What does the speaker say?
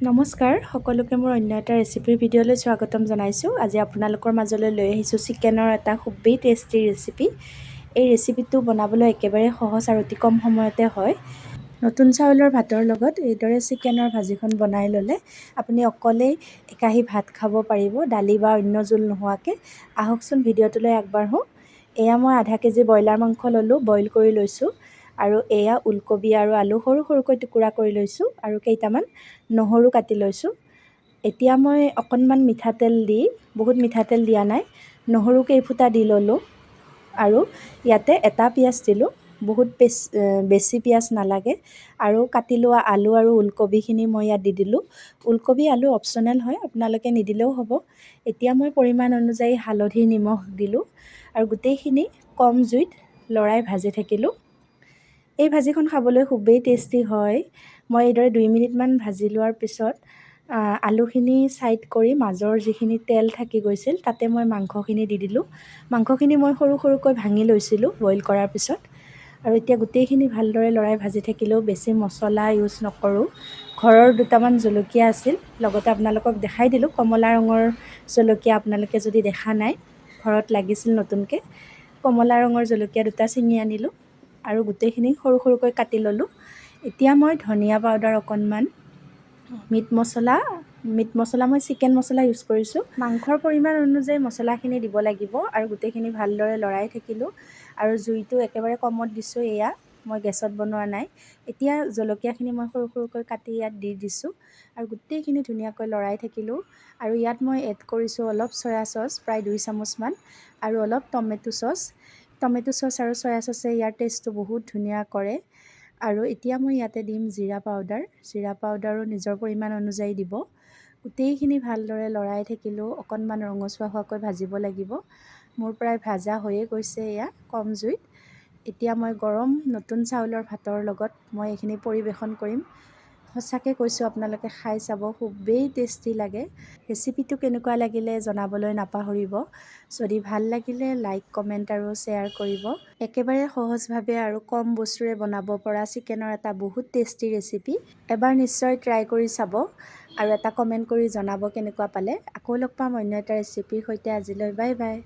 নমস্কাৰ সকলোকে মোৰ অন্য এটা ৰেচিপিৰ ভিডিঅ'লৈ স্বাগতম জনাইছোঁ। আজি আপোনালোকৰ মাজলৈ লৈ আহিছোঁ চিকেনৰ এটা খুবেই টেষ্টি ৰেচিপি। এই ৰেচিপিটো বনাবলৈ একেবাৰে সহজ আৰু অতি কম সময়তে হয়। নতুন চাউলৰ ভাতৰ লগত এইদৰে চিকেনৰ ভাজিখন বনাই ল'লে আপুনি অকলেই একাহী ভাত খাব পাৰিব, দালি বা অন্য জোল নোহোৱাকৈ। আহকচোন ভিডিঅ'টোলৈ আগবাঢ়োঁ। এয়া মই আধা কেজি ব্ৰইলাৰ মাংস ল'লোঁ, বইল কৰি লৈছোঁ। আৰু এয়া ওলকবি আৰু আলু সৰু সৰুকৈ টুকুৰা কৰি লৈছোঁ আৰু কেইটামান নহৰু কাটি লৈছোঁ। এতিয়া মই অকণমান মিঠাতেল দি, বহুত মিঠাতেল দিয়া নাই, নহৰু কেইফুটা দি ল'লোঁ আৰু ইয়াতে এটা পিঁয়াজ দিলোঁ। বহুত বেছি পিঁয়াজ নালাগে। আৰু কাটি লোৱা আলু আৰু ওলকবিখিনি মই ইয়াত দি দিলোঁ। ওলকবি আলু অপশ্যনেল হয়, আপোনালোকে নিদিলেও হ'ব। এতিয়া মই পৰিমাণ অনুযায়ী হালধি নিমখ দিলোঁ আৰু গোটেইখিনি কম জুইত লৰাই ভাজি থাকিলোঁ। এই ভাজিখন খাবলৈ খুবেই টেষ্টি হয়। মই এইদৰে 2 মিনিটমান ভাজি লোৱাৰ পিছত আলুখিনি ছাইড কৰি মাজৰ যিখিনি তেল থাকি গৈছিল তাতে মই মাংসখিনি দি দিলোঁ। মাংসখিনি মই সৰু সৰুকৈ ভাঙি লৈছিলোঁ বইল কৰাৰ পিছত। আৰু এতিয়া গোটেইখিনি ভালদৰে লৰাই ভাজি থাকিলেও বেছি মছলা ইউজ নকৰোঁ। ঘৰৰ দুটামান জলকীয়া আছিল, লগতে আপোনালোকক দেখাই দিলোঁ। কমলা ৰঙৰ জলকীয়া আপোনালোকে যদি দেখা নাই, ঘৰত লাগিছিল নতুনকৈ। কমলা ৰঙৰ জলকীয়া দুটা ছিঙি আনিলোঁ আৰু গোটেইখিনি সৰু সৰুকৈ কাটি ল'লোঁ। এতিয়া মই ধনিয়া পাউডাৰ অকণমান, মিট মছলা মই চিকেন মছলা ইউজ কৰিছোঁ। মাংসৰ পৰিমাণ অনুযায়ী মছলাখিনি দিব লাগিব আৰু গোটেইখিনি ভালদৰে লৰাই থাকিলোঁ আৰু জুইটো একেবাৰে কমত দিছোঁ। এয়া মই গেছত বনোৱা নাই। এতিয়া জলকীয়াখিনি মই সৰু সৰুকৈ কাটি ইয়াত দি দিছোঁ আৰু গোটেইখিনি ধুনীয়াকৈ লৰাই থাকিলোঁ। আৰু ইয়াত মই এড কৰিছোঁ অলপ চয়া চচ, প্ৰায় 2 চামুচমান, আৰু অলপ টমেটো চচ আৰু চয়া চচে ইয়াৰ টেষ্টটো বহুত ধুনীয়া কৰে। আৰু এতিয়া মই ইয়াতে দিম জিৰা পাউডাৰো নিজৰ পৰিমাণ অনুযায়ী দিব। গোটেইখিনি ভালদৰে লৰাই থাকিলোঁ। অকণমান ৰঙচুৱা হোৱাকৈ ভাজিব লাগিব। মোৰ প্ৰায় ভাজা হৈয়ে গৈছে এয়া কম জুইত। এতিয়া মই গৰম নতুন চাউলৰ ভাতৰ লগত মই এইখিনি পৰিৱেশন কৰিম। সঁচাকৈ কৈছোঁ, আপোনালোকে খাই চাব, খুবেই টেষ্টি লাগে। ৰেচিপিটো কেনেকুৱা লাগিলে জনাবলৈ নাপাহৰিব। যদি ভাল লাগিলে লাইক, কমেণ্ট আৰু শ্বেয়াৰ কৰিব। একেবাৰে সহজভাৱে আৰু কম বস্তুৰে বনাব পৰা চিকেনৰ এটা বহুত টেষ্টি ৰেচিপি। এবাৰ নিশ্চয় ট্ৰাই কৰি চাব আৰু এটা কমেণ্ট কৰি জনাব কেনেকুৱা পালে। আকৌ লগ পাম অন্য এটা ৰেচিপিৰ সৈতে। আজিলৈ বাই বাই।